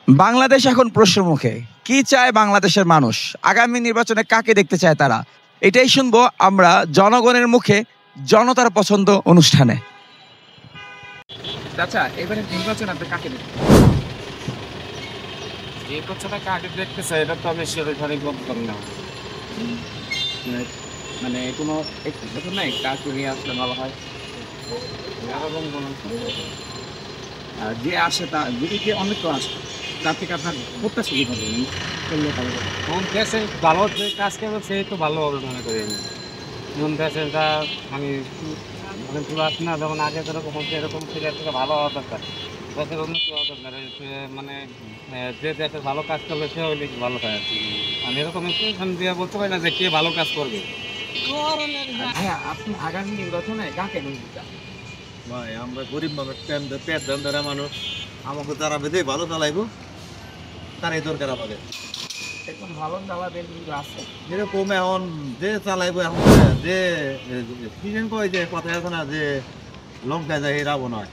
বাংলাদেশ এখন প্রশ্নের মুখে। কি চায় বাংলাদেশের মানুষ? আগামী নির্বাচনে কাকে দেখতে চায় তারা? এটাই শুনবো আমরা জনগণের মুখে, জনতার পছন্দ অনুষ্ঠানে। আচ্ছা, এবারে নির্বাচন আপনি কাকে দেখতে? নির্বাচনে কাকে দেখতে চাই এটা তো আমি সেরকমভাবে বলতে পারি না। মানে কোনো নাই কাকে নিয়ে আসলে ভালো হয়? এরকম কোনো যে আসে তা যদি যে অনেক তো আসে, তার থেকে আপনার প্রত্যাশা কি হবে করলে ভালো হবে? কোন দেশে ভালো যে কাজ করবে সে তো ভালো হবে মনে করি আমি। কোন দেশেটা আমি মানে পুরাত না যেমন আগে যেরকম হচ্ছে এরকম থেকে ভালো হওয়া দরকার। দেশের উন্নতি হওয়া দরকার। মানে যে দেশের ভালো কাজ করবে সে হইলে ভালো হয় আর কি। আমি এরকম ইনফরমেশন দিয়ে বলতে পারি না যে কে ভালো কাজ করবে। হ্যাঁ, আপনি আগামী নির্বাচনে কাকে নিতে চান? ভাই আমরা গরিব মানুষ, পেট ধরা মানুষ, আমাকে যারা বেঁধে ভালো চালাইবো তারাই দরকার আমাদের। এখন ভালো দাওয়াদের আছে এরকম এখন যে চালাইবো, এখন যে সিজন কয় যে কথা আছে না যে লঙ্কা যায় রাবণ হয়,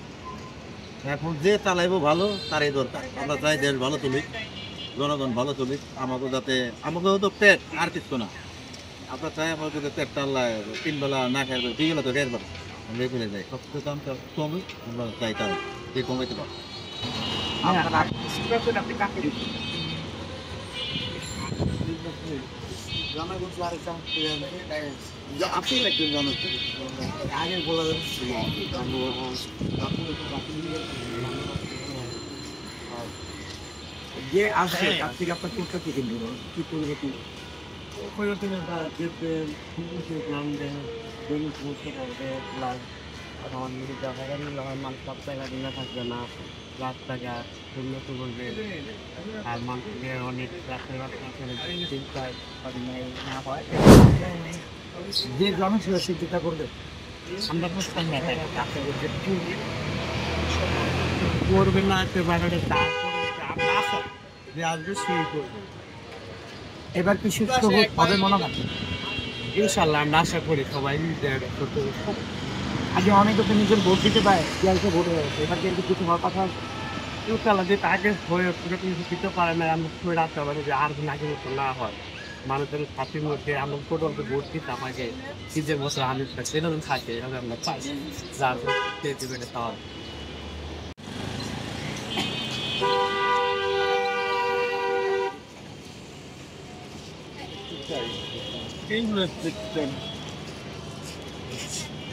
এখন যে চালাইবো ভালো তারই দরকার। আমরা চাই দেশ ভালো তুলিক, জনগণ ভালো তুলিক, আমাকে যাতে আমাকেও তো পেট আর কিছু না। আমরা চাই আমার যদি পেট টাল্লায় 3 বেলা না খাই বিকেলে তো খেয়ে পারবো, আমরা এখানে যাই সবচেয়ে দামটা কমে, আমরা চাই তার যে কমাইতে পারবো। আপনি কাকে দিচ্ছেন? আপনি একজন জানেন আগে বলা যাচ্ছে যে আসে তার থেকে আপনার প্রত্যাশা কি নেবেন? কি করবে কি? থাকবে না, রাস্তাঘাট উন্নত করবে আর মানুষকে অনেক চিন্তায় না হয় যে জনসেবা সে যেটা করবে আমরা তো করবে না একেবারে আমরা আশা যে আসবে সেই করবে। এবার কি সুস্থ হবে মনে হয়? ইনশাল্লাহ আমরা আশা করি সবাই আগে অনেকে তো নিজের ভোট দিতে পারে, কি ভোট হয়ে গেছে, এবার কিন্তু কিছু হওয়ার কথা। ইনশাল্লাহ যে তাকে হয়ে কিছু দিতে পারে না আমরা খুবই রাখতে পারি যে আর নাকি মতো না হয়। মানুষের ছাতির মধ্যে আমরা টোটালকে ভোট দিতে আমাকে নিজের বছর আমি সেরকম থাকে এভাবে আমরা পাই যার দেবে তাহলে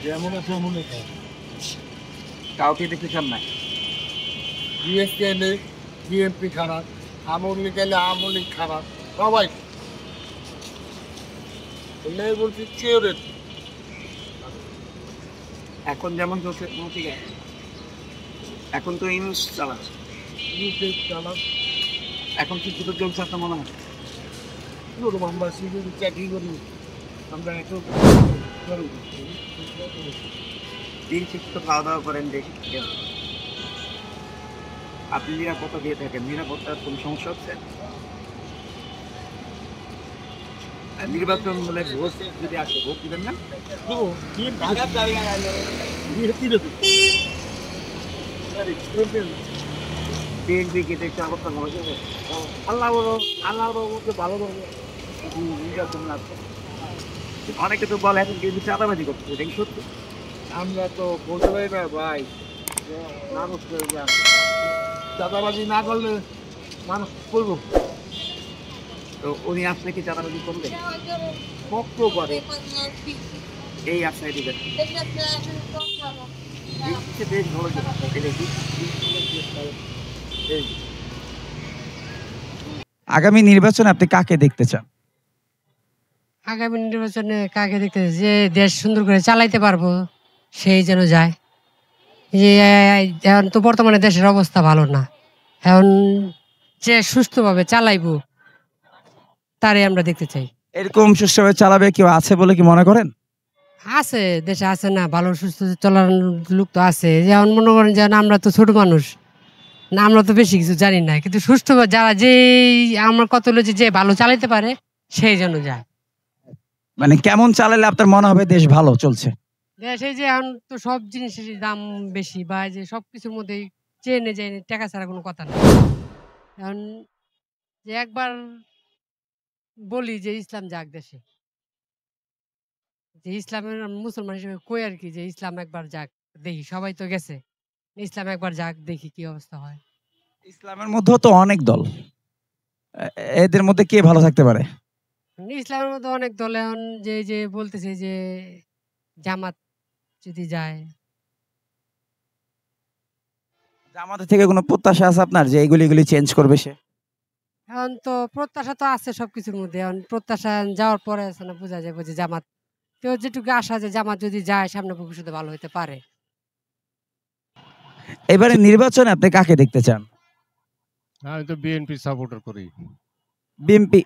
যেমন আছে এমনই কাউকে দেখতে চান না? বিএসপি এলে বিএনপি খারাপ, আওয়ামী লীগ এলে আওয়ামী লীগ খারাপ, সবাই বলছি কেউ এখন যেমন চলছে ঠিক আছে, এখন তো ইউজ চালাচ্ছে, চালাম। এখন কি দুটো চলছে আপনার মনে হয়? আমরা সিকিউরিটি চাকরি করি, আমরা এখন দিন ঠিক তো খাওয়া দাওয়া করেন দেখি। আপনি নিরাপত্তা দিয়ে থাকেন, নিরাপত্তার কোনো সমস্যা হচ্ছে? নির্বাচন বলে ভোট যদি আসে ভোট দিবেন না? বিএনপি কে দেখতে অবস্থা ভালো যাবে? আল্লাহ আল্লাহ ভালো নির্বাচন আসছে, অনেকে তো বলে এখন কিন্তু চাঁদাবাজি করছে, এটা কি সত্যি? আমরা তো বলতে পারি না ভাই, মানুষ চাঁদাবাজি না করলে মানুষ করবো। তো উনি আসলে কি চাঁদাবাজি করবে? পক্ষ করে এই আশায় দিবেন বেশ ভালো দেখি। আগামী নির্বাচনে আপনি কাকে দেখতে চান? আগামী নির্বাচনে কাকে দেখতে, যে দেশ সুন্দর করে চালাইতে পারবো সেই যেন যায়। যে এখন তো বর্তমানে দেশের অবস্থা ভালো না, এখন যে সুস্থভাবে চালাইবো তারে আমরা দেখতে চাই। এরকম সুষ্ঠুভাবে চালাবে কেউ আছে বলে কি মনে করেন? আছে, দেশে আছে না ভালো সুস্থ চলার লোক তো আছে। যেমন মনে করেন যে আমরা তো ছোট মানুষ না, আমরা তো বেশি কিছু জানি না, কিন্তু সুষ্ঠুভাবে যারা যে আমার কত হলো যে ভালো চালাইতে পারে সেই জন্য যায়। মানে কেমন চালালে আপনার মনে হবে দেশ ভালো চলছে? দেশে যে এখন তো সব জিনিসের দাম বেশি, বা যে সবকিছুর মধ্যেই চেনে যে টাকা ছাড়া কোনো কথা নেই। এখন যে একবার বলি যে ইসলাম যাক দেশে, যে ইসলামের মুসলমান হিসেবে কই আর কি, যে ইসলাম একবার যাক, দেখি সবাই তো গেছে, ইসলাম একবার যাক দেখি কি অবস্থা হয়। ইসলামের মধ্যেও তো অনেক দল, এদের মধ্যে কে ভালো থাকতে পারে? ইসলামের মধ্যে অনেক দল এখন যে বলতেছে যে জামাত যদি যায়। জামাতের থেকে কোনো প্রত্যাশা আছে আপনার যে এগুলি চেঞ্জ করবে সে? এখন তো প্রত্যাশা তো আছে সবকিছুর মধ্যে, এখন প্রত্যাশা যাওয়ার পরে আছে না বোঝা যাবে যে জামাত, তো যেটুকু আশা যে জামাত যদি যায় সামনে ভবিষ্যতে ভালো হতে পারে। এবারে নির্বাচনে আপনি কাকে দেখতে চান? আমি তো বিএনপি সাপোর্টার করি, বিএনপি?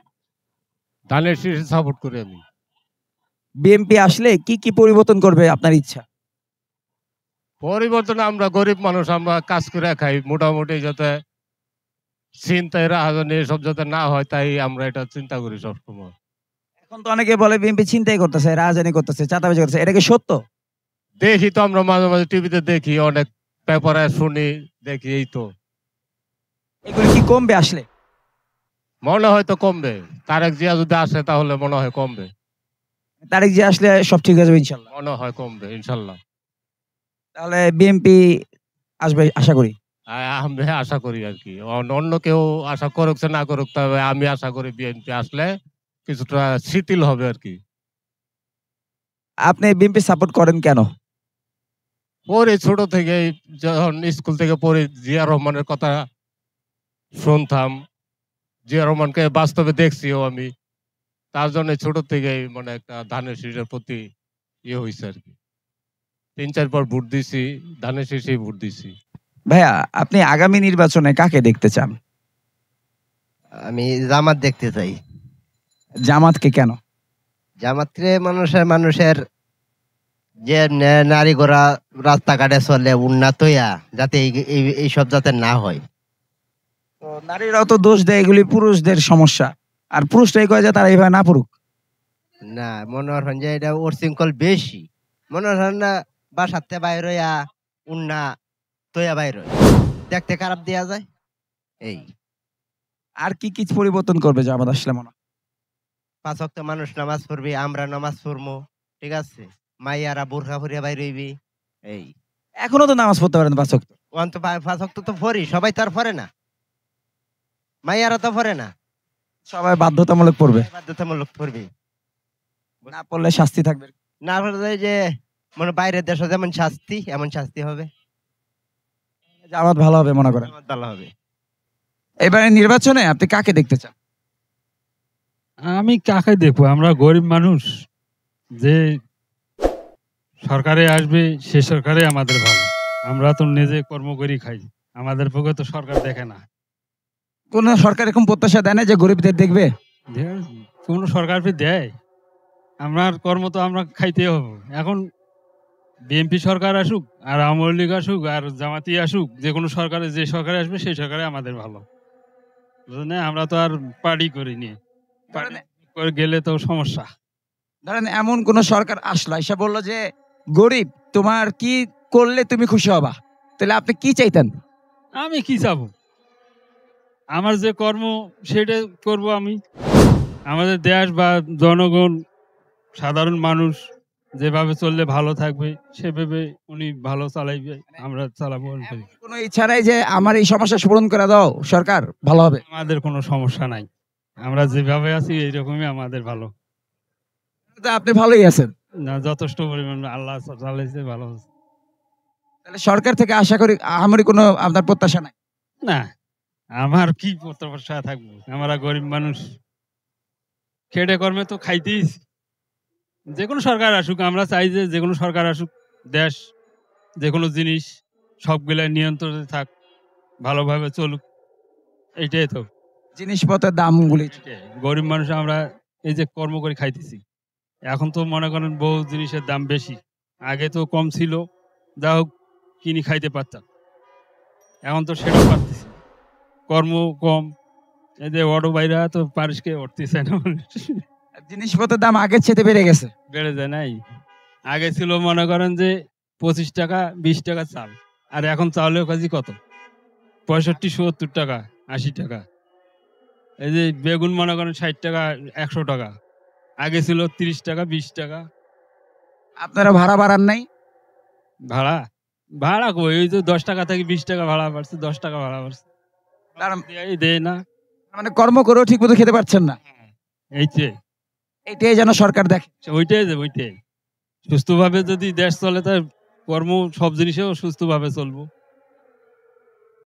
ধানের শীষে সাপোর্ট করি আমি। বিএনপি আসলে কি কি পরিবর্তন করবে আপনার ইচ্ছা? পরিবর্তন, আমরা গরিব মানুষ, আমরা কাজ করে খাই, মোটামুটি যাতে চিন্তায় রাহাজানি এসব যাতে না হয়, তাই আমরা এটা চিন্তা করি সবসময়। এখন তো অনেকে বলে বিএনপি ছিনতাই করতেছে, রাজধানী করতেছে, চাঁদাবাজি করতেছে, এটা কি সত্য? দেখি তো, আমরা মাঝে মাঝে টিভিতে দেখি, অনেক পেপারে শুনি, দেখি, এই তো। এগুলি কি কমবে আসলে? মনে হয় তো কমবে, তারেক জিয়া যদি আসে তাহলে মনে হয় কমবে। তারেক জি আসলে সব ঠিক হয়ে যাবে ইনশাল্লাহ? মনে হয় কমবে ইনশাল্লাহ। তাহলে বিএনপি আসবে আশা করি। আমি আশা করি আর কি, অন্য কেউ আশা করুক সে না করুক, তবে আমি আশা করি বিএনপি আসলে কিছুটা শিথিল হবে আর কি। আপনি বিএনপি সাপোর্ট করেন কেন? পরে ছোট থেকে, যখন স্কুল থেকে পড়ে জিয়া রহমানের কথা শুনতাম, জিয়া রহমানকে বাস্তবে দেখছিও আমি, তার জন্য ছোট থেকে মানে একটা ধানের শীষের প্রতি ইয়ে হয়েছে আর কি। 3-4 বার ভোট দিছি, ধানের শীষেই ভোট দিছি। ভাইয়া, আপনি আগামী নির্বাচনে কাকে দেখতে চান? আমি জামাত দেখতে চাই। জামাতকে কেন? জামাতে মানুষের যে নারী ঘোড়া রাস্তাঘাটে চলে উন্নত হইয়া, যাতে এইসব যাতে না হয়। তো নারীরাও তো দোষ দেয় এগুলি পুরুষদের সমস্যা, আর পুরুষরাই কয় যে তারা এইভাবে না পড়ুক। না, মনে হয় যে এটা উচ্ছৃঙ্খল বেশি। মনে হয় না বাসাতে বাইর হইয়া উন্না তৈয়া বাইর হয়, দেখতে খারাপ দেয়া যায়। এই আর কি কি পরিবর্তন করবে জামাত আসলে মনে হয়? 5 ওয়াক্ত মানুষ নামাজ পড়বি, আমরা নামাজ পড়বো, ঠিক আছে। মাইয়ারা বোরখা পরিয়া বাইর হইবি। এই এখনো তো নামাজ পড়তে পারেন 5 ওয়াক্ত। অন্ত 5 ওয়াক্ত তো পড়ি, সবাই তো আর পড়ে না, মাইয়ারা তো পড়ে না, সবাই বাধ্যতামূলক পড়বে, বাধ্যতামূলক পড়বি। না পড়লে শাস্তি থাকবে। না পড়লে যে মনে বাইরের দেশে যেমন শাস্তি, এমন শাস্তি হবে। জামাত ভালো হবে মনে করেন? জামাত ভালো হবে। এবারে নির্বাচনে আপনি কাকে দেখতে চান? আমি কাকে দেখবো, আমরা গরিব মানুষ, যে সরকারে আসবে সে সরকারে আমাদের ভালো। আমরা তো নিজে কর্ম করি খাই, আমাদের পক্ষে তো সরকার দেখে না। কোন সরকার এরকম প্রত্যাশা দেয় না যে গরিবদের দেখবে? কোন সরকার দেয়? আমার কর্ম তো আমরা খাইতে হবে। এখন বিএনপি সরকার আসুক, আর আওয়ামী লীগ আসুক, আর জামাতি আসুক, যে কোনো সরকারে, যে সরকারে আসবে সেই সরকারে আমাদের ভালো। বুঝলেন, আমরা তো আর পার্টি করিনি, পার্টি করে গেলে তো সমস্যা। ধরেন এমন কোন সরকার আসলো, এসে বললো যে গরিব তোমার কি করলে তুমি খুশি হবা, তাহলে আপনি কি চাইতেন? আমি কি চাবো? আমার যে কর্ম সেটা করব আমি। আমাদের দেশ বা জনগণ, সাধারণ মানুষ যেভাবে চললে ভালো থাকবে সেভাবে উনি ভালো চালাইবে, আমরা চালাবো। কোনো ইচ্ছা নাই যে আমার এই সমস্যা পূরণ করে দাও সরকার, ভালো হবে? আমাদের কোনো সমস্যা নাই, আমরা যেভাবে আছি এইরকমই আমাদের ভালো। আপনি ভালোই আছেন না, যথেষ্ট পরিমাণ আল্লাহ চালাইছে, ভালো আছে। তাহলে সরকার থেকে আশা করি আমারই কোনো আপনার প্রত্যাশা নাই? না, আমার কি প্রত্যাশা থাকবো, আমরা গরিব মানুষ, খেটে কর্মে তো খাইতেই। যে কোনো সরকার আসুক, আমরা চাই যে যে কোনো সরকার আসুক, দেশ যে কোনো জিনিস সবগুলা নিয়ন্ত্রণে থাক, ভালোভাবে চলুক, এইটাই তো। জিনিসপত্রের দামগুলি গরিব মানুষ আমরা এই যে কর্ম করে খাইতেছি, এখন তো মনে করেন বহু জিনিসের দাম বেশি। আগে তো কম ছিল, যা হোক কিনি খাইতে পারতাম, এখন তো সেটাও পারতেছি, কর্ম কম। এই যে অটো বাইরা তো পারিসকে উঠতেছে না, জিনিসপত্রের দাম আগের চেয়ে বেড়ে গেছে। বেড়ে যায় নাই? আগে ছিল মনে করেন যে 25 টাকা 20 টাকা চাল, আর এখন চাউলের কেজি কত? 65-70 টাকা। 80 টাকা। এই যে বেগুন মনে করেন 60 টাকা, 100 টাকা। আগে ছিল 30 টাকা, 20 টাকা। আপনারা ভাড়া বাড়ান নাই? ভাড়া ভাড়া কই, ওই যে 10 টাকা থেকে 20 টাকা ভাড়া বাড়ছে, 10 টাকা ভাড়া বাড়ছে। তার- দেয় না। মানে কর্ম করেও ঠিক মতো খেতে পারছেন না, এইটাই এটাই যেন সরকার দেখে। ওইটাই সুস্থভাবে যদি দেশ চলে, তার কর্ম সব জিনিসেও সুস্থভাবে চলবো।